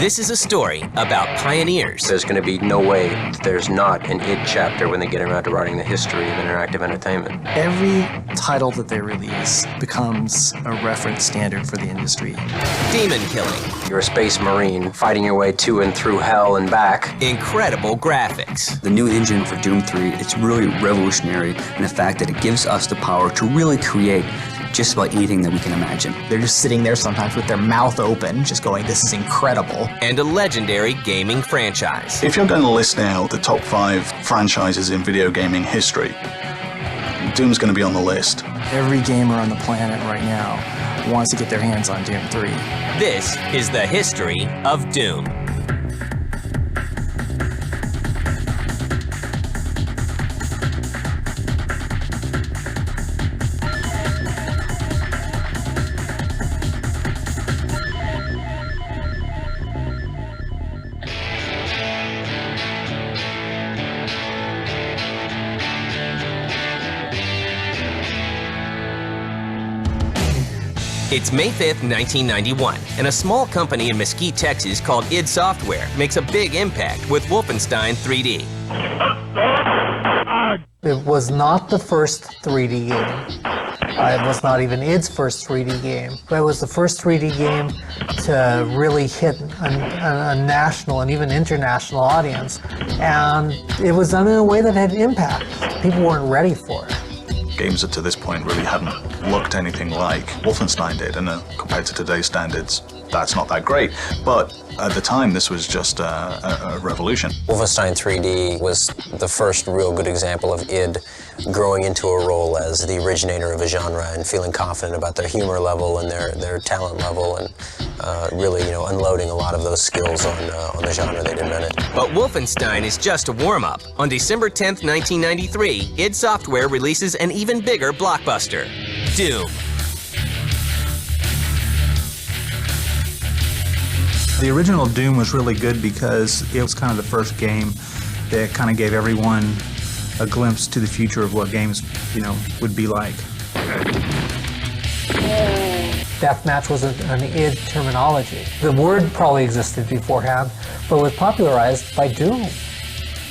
This is a story about pioneers. There's going to be no way that there's not an id Chapter when they get around to writing the history of interactive entertainment. Every title that they release becomes a reference standard for the industry. Demon killing. You're a space marine fighting your way to and through hell and back. Incredible graphics. The new engine for Doom 3, it's really revolutionary in the fact that it gives us the power to really create just about anything that we can imagine. They're just sitting there sometimes with their mouth open, just going, this is incredible. And a legendary gaming franchise. If you're going to list out the top 5 franchises in video gaming history, Doom's going to be on the list. Every gamer on the planet right now wants to get their hands on Doom 3. This is the history of Doom. It's May 5th, 1991, and a small company in Mesquite, Texas called id Software makes a big impact with Wolfenstein 3D. It was not the first 3D game. It was not even id's first 3D game. But it was the first 3D game to really hit a national and even international audience. And it was done in a way that had impact. People weren't ready for it. Games that to this point really hadn't looked anything like Wolfenstein did, and compared to today's standards, that's not that great. But at the time, this was just a revolution. Wolfenstein 3D was the first real good example of id growing into a role as the originator of a genre and feeling confident about their humor level and their talent level, and really, unloading a lot of those skills on the genre they'd invented. But Wolfenstein is just a warm-up. On December 10th, 1993, id Software releases an even bigger blockbuster, Doom. The original Doom was really good because it was kind of the first game that kind of gave everyone a glimpse to the future of what games, would be like. Deathmatch was an id terminology. The word probably existed beforehand, but was popularized by Doom.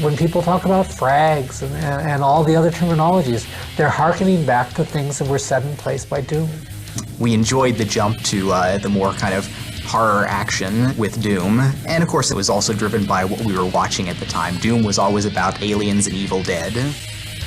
When people talk about frags and all the other terminologies, they're hearkening back to things that were set in place by Doom. We enjoyed the jump to the more kind of horror action with Doom, and of course it was also driven by what we were watching at the time. Doom was always about aliens and Evil Dead.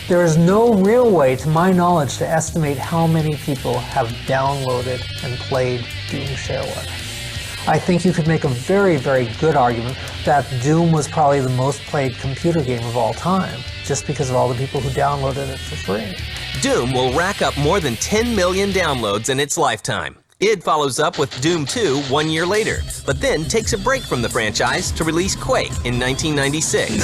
There is no real way, to my knowledge, to estimate how many people have downloaded and played Doom Shareware. I think you could make a very, very good argument that Doom was probably the most played computer game of all time, just because of all the people who downloaded it for free. Doom will rack up more than 10 million downloads in its lifetime. id follows up with Doom 2 1 year later, but then takes a break from the franchise to release Quake in 1996.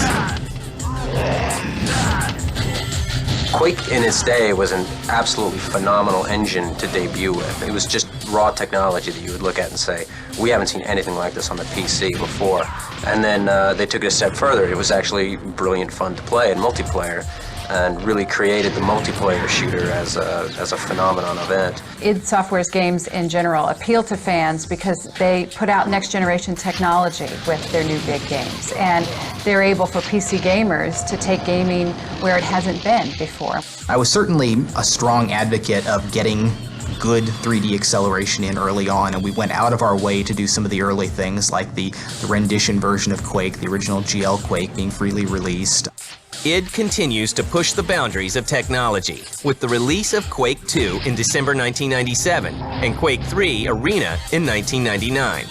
Quake in its day was an absolutely phenomenal engine to debut with. It was just raw technology that you would look at and say, we haven't seen anything like this on the PC before. And then they took it a step further. It was actually brilliant fun to play in multiplayer, and really created the multiplayer shooter as a phenomenon event. id Software's games in general appeal to fans because they put out next-generation technology with their new big games, and they're able for PC gamers to take gaming where it hasn't been before. I was certainly a strong advocate of getting good 3D acceleration in early on, and we went out of our way to do some of the early things like the rendition version of Quake, the original GL Quake, being freely released. id continues to push the boundaries of technology with the release of Quake 2 in December 1997 and Quake 3 Arena in 1999.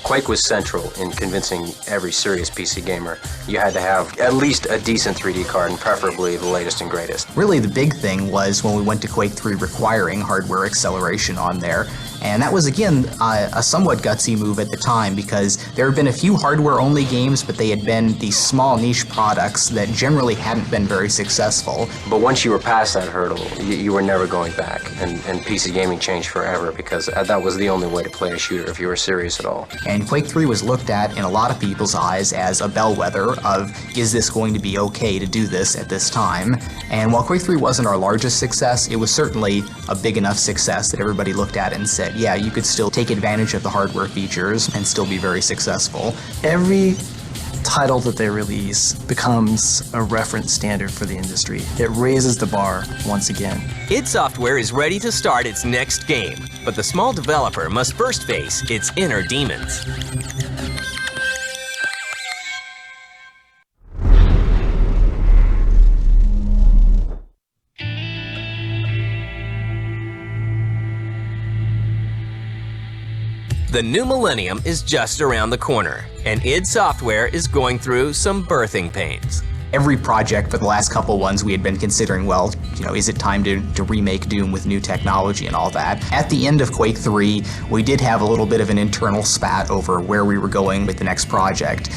Quake was central in convincing every serious PC gamer you had to have at least a decent 3D card, and preferably the latest and greatest. Really the big thing was when we went to Quake 3 requiring hardware acceleration on there. And that was, again, a somewhat gutsy move at the time because there had been a few hardware-only games, but they had been these small niche products that generally hadn't been very successful. But once you were past that hurdle, you were never going back, and PC gaming changed forever because that was the only way to play a shooter if you were serious at all. And Quake 3 was looked at in a lot of people's eyes as a bellwether of, is this going to be okay to do this at this time? And while Quake 3 wasn't our largest success, it was certainly a big enough success that everybody looked at it and said, yeah, you could still take advantage of the hardware features and still be very successful. Every title that they release becomes a reference standard for the industry. It raises the bar once again. id Software is ready to start its next game, but the small developer must first face its inner demons. The new millennium is just around the corner, and id Software is going through some birthing pains. Every project for the last couple ones we had been considering, well, is it time to remake Doom with new technology and all that? At the end of Quake 3, we did have a little bit of an internal spat over where we were going with the next project.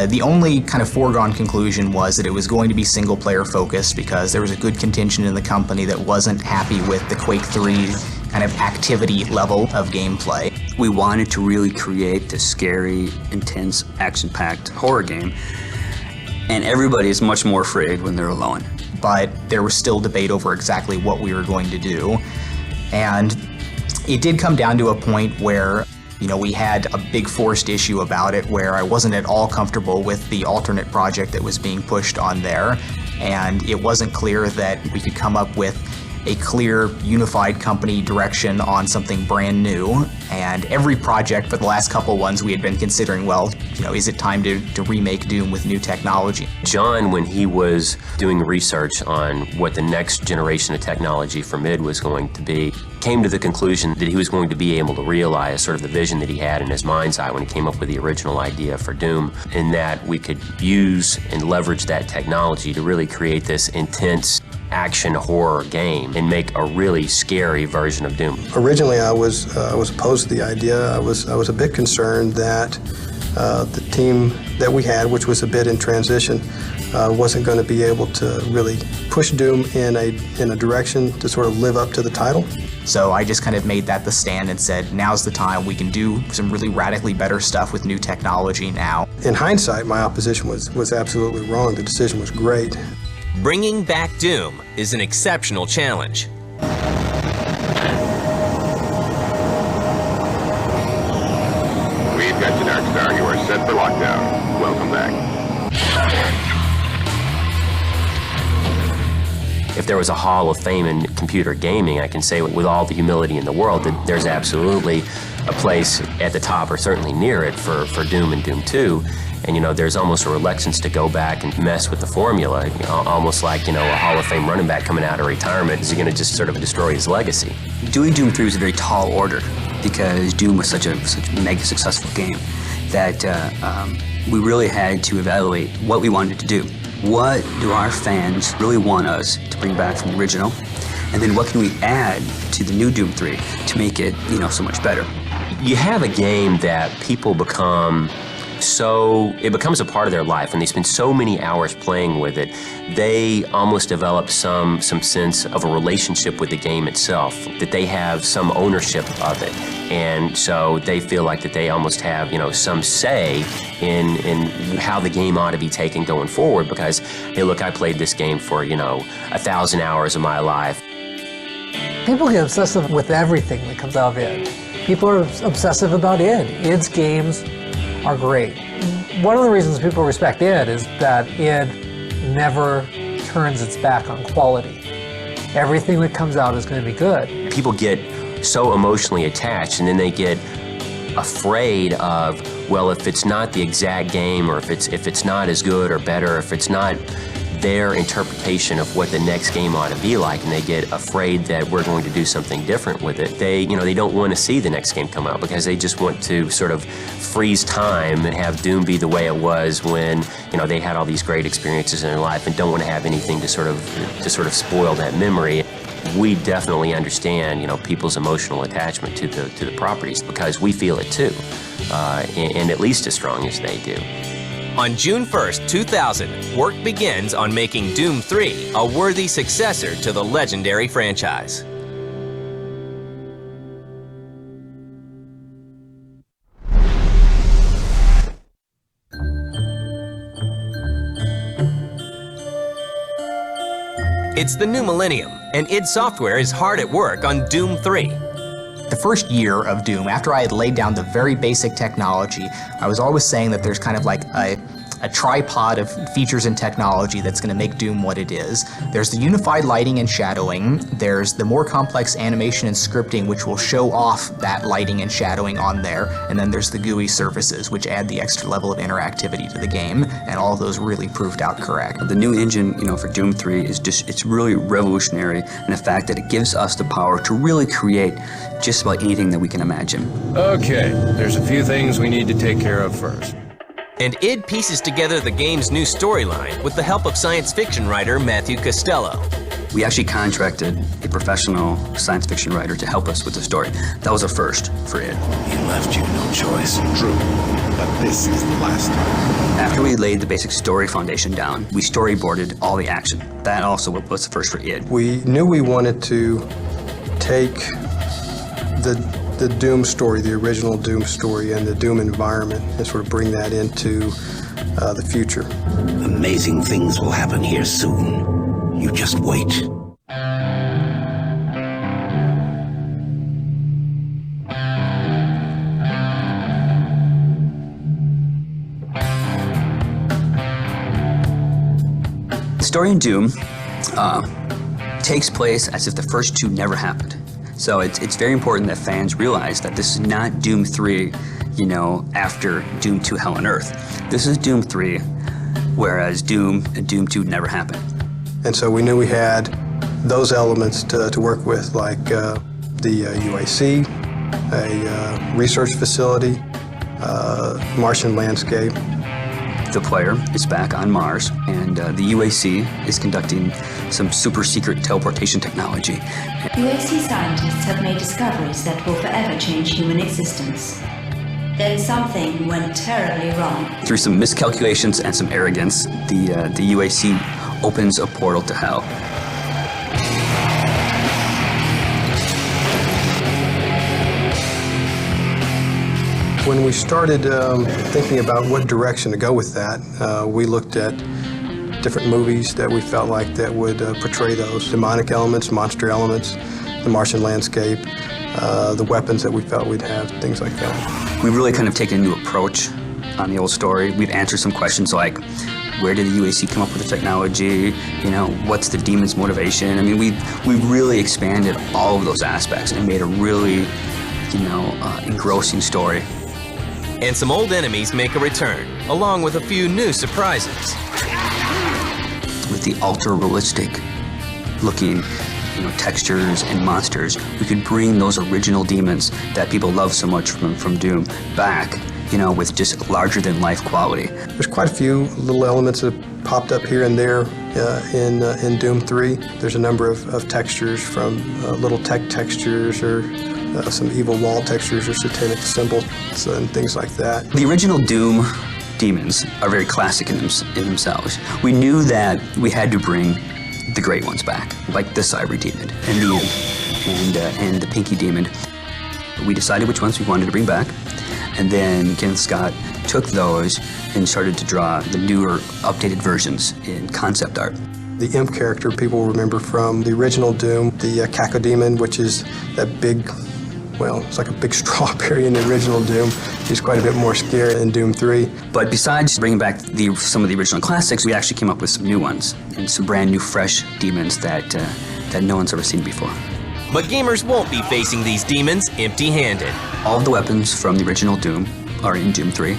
The only kind of foregone conclusion was that it was going to be single-player focused because there was a good contingent in the company that wasn't happy with the Quake 3 kind of activity level of gameplay. We wanted to really create this scary, intense, action-packed horror game, and everybody is much more afraid when they're alone. But there was still debate over exactly what we were going to do, and it did come down to a point where we had a big forced issue about it where I wasn't at all comfortable with the alternate project that was being pushed on there, and it wasn't clear that we could come up with a clear, unified company direction on something brand new. And every project for the last couple ones we had been considering, well, is it time to remake Doom with new technology? John, when he was doing research on what the next generation of technology for id was going to be, came to the conclusion that he was going to be able to realize sort of the vision that he had in his mind's eye when he came up with the original idea for Doom, in that we could use and leverage that technology to really create this intense action horror game and make a really scary version of Doom. Originally, I was opposed to the idea. I was a bit concerned that the team that we had, which was a bit in transition, wasn't going to be able to really push Doom in a direction to sort of live up to the title. So I just kind of made that the stand and said, now's the time. We can do some really radically better stuff with new technology now. In hindsight, my opposition was absolutely wrong. The decision was great. Bringing back Doom is an exceptional challenge. We've got you, Darkstar. You are set for lockdown. Welcome back. If there was a Hall of Fame in computer gaming, I can say with all the humility in the world that there's absolutely a place at the top, or certainly near it, for Doom and Doom 2. And, there's almost a reluctance to go back and mess with the formula, almost like, a Hall of Fame running back coming out of retirement. Is he going to just sort of destroy his legacy? Doing Doom 3 was a very tall order because Doom was such a mega successful game that we really had to evaluate what we wanted to do. What do our fans really want us to bring back from the original? And then what can we add to the new Doom 3 to make it, so much better? You have a game that people become it becomes a part of their life, and they spend so many hours playing with it, they almost develop some sense of a relationship with the game itself, that they have some ownership of it. And so they feel like that they almost have, some say in how the game ought to be taken going forward because, hey, look, I played this game for, 1,000 hours of my life. People get obsessive with everything that comes out of id. People are obsessive about id. id's games are great. One of the reasons people respect id is that id never turns its back on quality. Everything that comes out is going to be good. People get so emotionally attached, and then they get afraid of, well, if it's not the exact game, or if it's not as good or better, if it's not their interpretation of what the next game ought to be like, and they get afraid that we're going to do something different with it. They don't want to see the next game come out because they just want to sort of freeze time and have Doom be the way it was when, they had all these great experiences in their life and don't want to have anything to sort of spoil that memory. We definitely understand, people's emotional attachment to the properties because we feel it too, and at least as strong as they do. On June 1st, 2000, work begins on making Doom 3 a worthy successor to the legendary franchise. It's the new millennium, and id Software is hard at work on Doom 3. The first year of Doom, after I had laid down the very basic technology, I was always saying that there's kind of like a tripod of features and technology that's going to make Doom what it is. There's the unified lighting and shadowing, there's the more complex animation and scripting which will show off that lighting and shadowing on there, and then there's the GUI surfaces which add the extra level of interactivity to the game, and all of those really proved out correct. The new engine, for Doom 3 is it's really revolutionary in the fact that it gives us the power to really create just about anything that we can imagine. Okay, there's a few things we need to take care of first. And id pieces together the game's new storyline with the help of science fiction writer Matthew Costello. We actually contracted a professional science fiction writer to help us with the story. That was a first for id. He left you no choice. True, but this is the last time. After we laid the basic story foundation down, we storyboarded all the action. That also was the first for id. We knew we wanted to take the Doom story, the original Doom story, and the Doom environment, and sort of bring that into the future. Amazing things will happen here soon. You just wait. The story in Doom takes place as if the first two never happened. So it's very important that fans realize that this is not Doom 3, after Doom 2 Hell on Earth. This is Doom 3, whereas Doom and Doom 2 never happened. And so we knew we had those elements to work with, like the UAC, a research facility, Martian landscape. The player is back on Mars, and the UAC is conducting some super secret teleportation technology. UAC scientists have made discoveries that will forever change human existence. Then something went terribly wrong. Through some miscalculations and some arrogance, the UAC opens a portal to hell. When we started thinking about what direction to go with that, we looked at different movies that we felt like that would portray those demonic elements, monster elements, the Martian landscape, the weapons that we felt we'd have, things like that. We've really kind of taken a new approach on the old story. We've answered some questions like, where did the UAC come up with the technology? What's the demon's motivation? I mean, we've really expanded all of those aspects and made a really, engrossing story. And some old enemies make a return, along with a few new surprises. With the ultra-realistic looking, textures and monsters, we could bring those original demons that people love so much from Doom back, with just larger-than-life quality. There's quite a few little elements that have popped up here and there in Doom 3. There's a number of textures, from little tech textures or some evil wall textures or satanic symbols and things like that. The original Doom demons are very classic in themselves. We knew that we had to bring the great ones back, like the Cyber Demon and the Imp and the Pinky Demon. We decided which ones we wanted to bring back, and then Kenneth Scott took those and started to draw the newer, updated versions in concept art. The Imp character people remember from the original Doom, the Cacodemon, which is that big, it's like a big strawberry in the original Doom. He's quite a bit more scary in Doom 3. But besides bringing back some of the original classics, we actually came up with some new ones and some brand new, fresh demons that no one's ever seen before. But gamers won't be facing these demons empty-handed. All of the weapons from the original Doom are in Doom 3,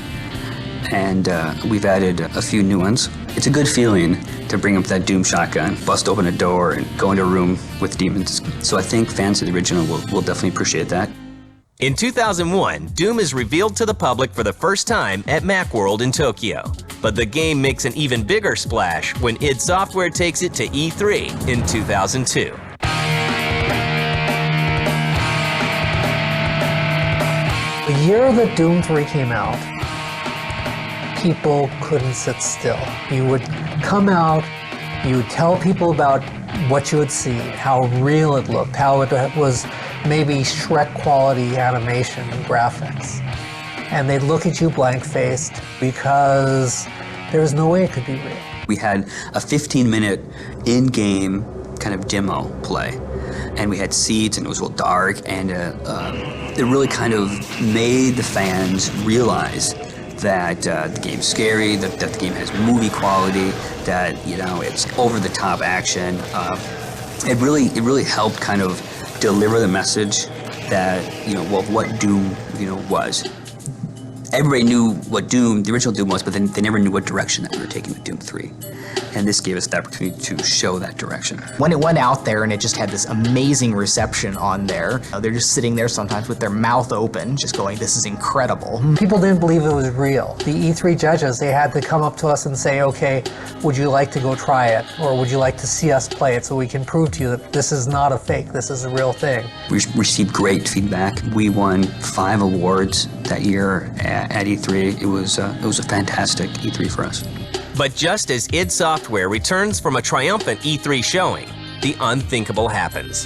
and we've added a few new ones. It's a good feeling to bring up that Doom shotgun, bust open a door, and go into a room with demons. So I think fans of the original will definitely appreciate that. In 2001, Doom is revealed to the public for the first time at Macworld in Tokyo. But the game makes an even bigger splash when id Software takes it to E3 in 2002. The year that Doom 3 came out, people couldn't sit still. You would come out, you would tell people about what you had seen, how real it looked, how it was maybe Shrek quality animation and graphics. And they'd look at you blank-faced because there was no way it could be real. We had a 15-minute in-game kind of demo play. And we had seeds, and it was real dark, and it really kind of made the fans realize that the game's scary, that the game has movie quality, that, you know, it's over-the-top action. It really helped kind of deliver the message that, you know, what Doom, you know, was. Everybody knew what Doom, the original Doom was, but then they never knew what direction that we were taking with Doom 3. And this gave us the opportunity to show that direction. When it went out there and it just had this amazing reception on there, they're just sitting there sometimes with their mouth open, just going, this is incredible. People didn't believe it was real. The E3 judges, they had to come up to us and say, okay, would you like to go try it? Or would you like to see us play it so we can prove to you that this is not a fake, this is a real thing? We received great feedback. We won 5 awards that year at E3. It was a fantastic E3 for us. But just as id Software returns from a triumphant E3 showing, the unthinkable happens.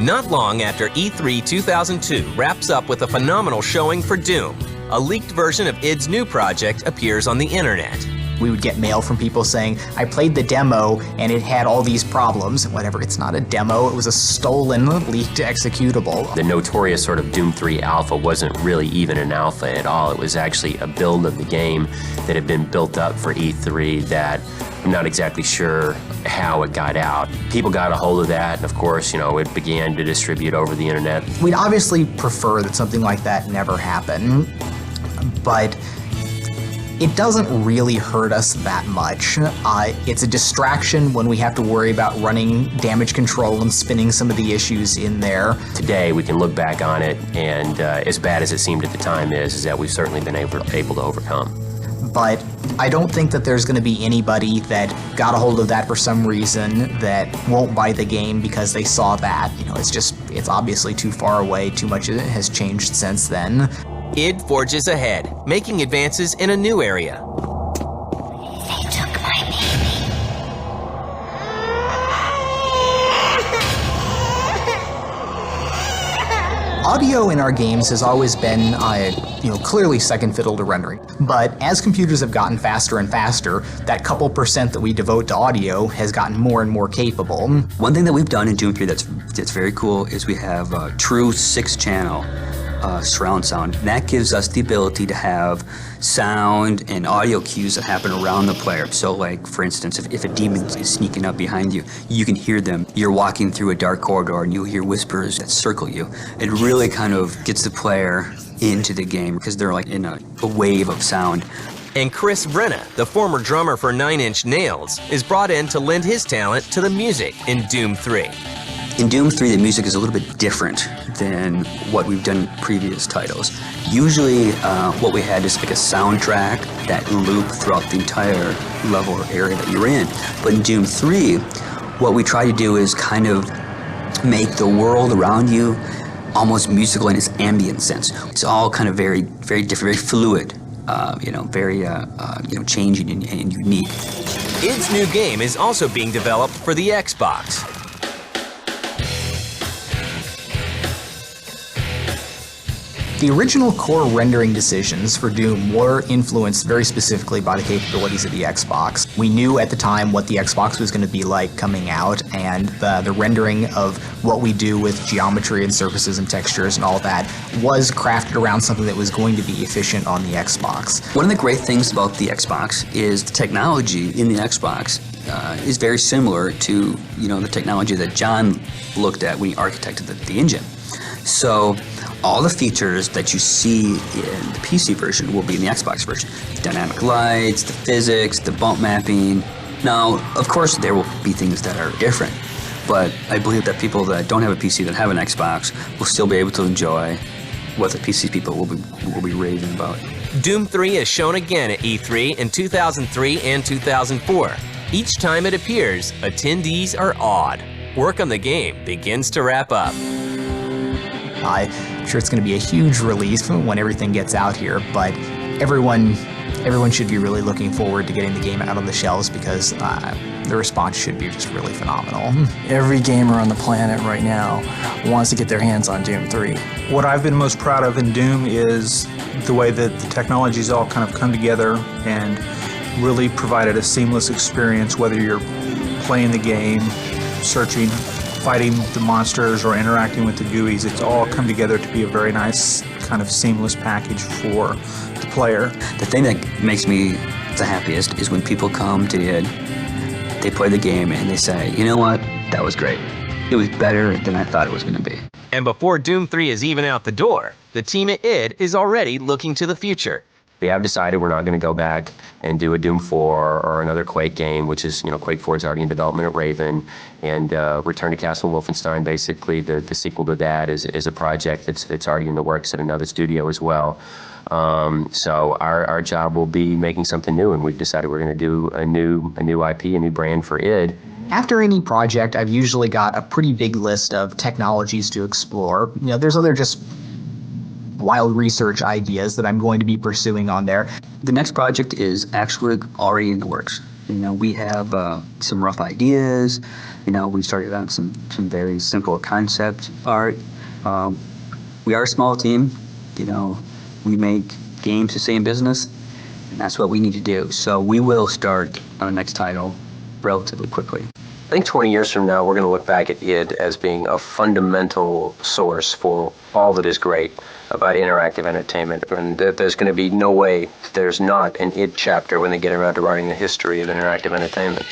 Not long after E3 2002 wraps up with a phenomenal showing for Doom, a leaked version of id's new project appears on the internet. We would get mail from people saying, I played the demo and it had all these problems. Whatever, it's not a demo, it was a stolen, leaked executable. The notorious sort of Doom 3 alpha wasn't really even an alpha at all. It was actually a build of the game that had been built up for E3 that I'm not exactly sure how it got out. People got a hold of that, and of course, you know, it began to distribute over the internet. We'd obviously prefer that something like that never happen, but it doesn't really hurt us that much. It's a distraction when we have to worry about running damage control and spinning some of the issues in there. Today, we can look back on it, and as bad as it seemed at the time is that we've certainly been able to overcome. But I don't think that there's going to be anybody that got a hold of that for some reason that won't buy the game because they saw that. You know, it's obviously too far away, too much has changed since then. id forges ahead, making advances in a new area. They took my baby. Audio in our games has always been, clearly second fiddle to rendering. But as computers have gotten faster and faster, that couple percent that we devote to audio has gotten more and more capable. One thing that we've done in Doom 3 that's very cool is we have a true 6-channel surround sound. That gives us the ability to have sound and audio cues that happen around the player. So like, for instance, if a demon is sneaking up behind you, you can hear them. You're walking through a dark corridor and you'll hear whispers that circle you. It really kind of gets the player into the game because they're like in a wave of sound. And Chris Brenna, the former drummer for Nine Inch Nails, is brought in to lend his talent to the music in Doom 3. In Doom 3, the music is a little bit different than what we've done in previous titles. Usually, what we had is like a soundtrack that looped throughout the entire level or area that you're in. But in Doom 3, what we try to do is kind of make the world around you almost musical in its ambient sense. It's all kind of very, very different, very fluid, very changing and unique. id's new game is also being developed for the Xbox. The original core rendering decisions for Doom were influenced very specifically by the capabilities of the Xbox. We knew at the time what the Xbox was going to be like coming out, and the rendering of what we do with geometry and surfaces and textures and all that was crafted around something that was going to be efficient on the Xbox. One of the great things about the Xbox is the technology in the Xbox is very similar to the technology that John looked at when he architected the engine. So all the features that you see in the PC version will be in the Xbox version. The dynamic lights, the physics, the bump mapping. Now, of course, there will be things that are different, but I believe that people that don't have a PC that have an Xbox will still be able to enjoy what the PC people will be raving about. Doom 3 is shown again at E3 in 2003 and 2004. Each time it appears, attendees are awed. Work on the game begins to wrap up. I'm sure it's going to be a huge release when everything gets out here, but everyone everyone should be really looking forward to getting the game out on the shelves because the response should be just really phenomenal. Every gamer on the planet right now wants to get their hands on Doom 3. What I've been most proud of in Doom is the way that the technologies all kind of come together and really provided a seamless experience, whether you're playing the game, searching, fighting the monsters, or interacting with the GUIs. It's all come together to be a very nice kind of seamless package for the player. The thing that makes me the happiest is when people come to id, they play the game, and they say, you know what, that was great. It was better than I thought it was going to be. And before Doom 3 is even out the door, the team at id is already looking to the future. We have decided we're not going to go back and do a Doom 4 or another Quake game, which is, Quake 4 is already in development at Raven, and Return to Castle Wolfenstein, basically the sequel to that, is a project that's already in the works at another studio as well. So our job will be making something new, and we've decided we're going to do a new IP, a new brand for id. After any project, I've usually got a pretty big list of technologies to explore. There's other just wild research ideas that I'm going to be pursuing on there. The next project is actually already in the works. We have some rough ideas. We started out some very simple concept art. We are a small team. We make games to stay in business, and that's what we need to do. So we will start on the next title relatively quickly. I think 20 years from now, we're going to look back at id as being a fundamental source for all that is great about interactive entertainment. And there's going to be no way there's not an id chapter when they get around to writing the history of interactive entertainment.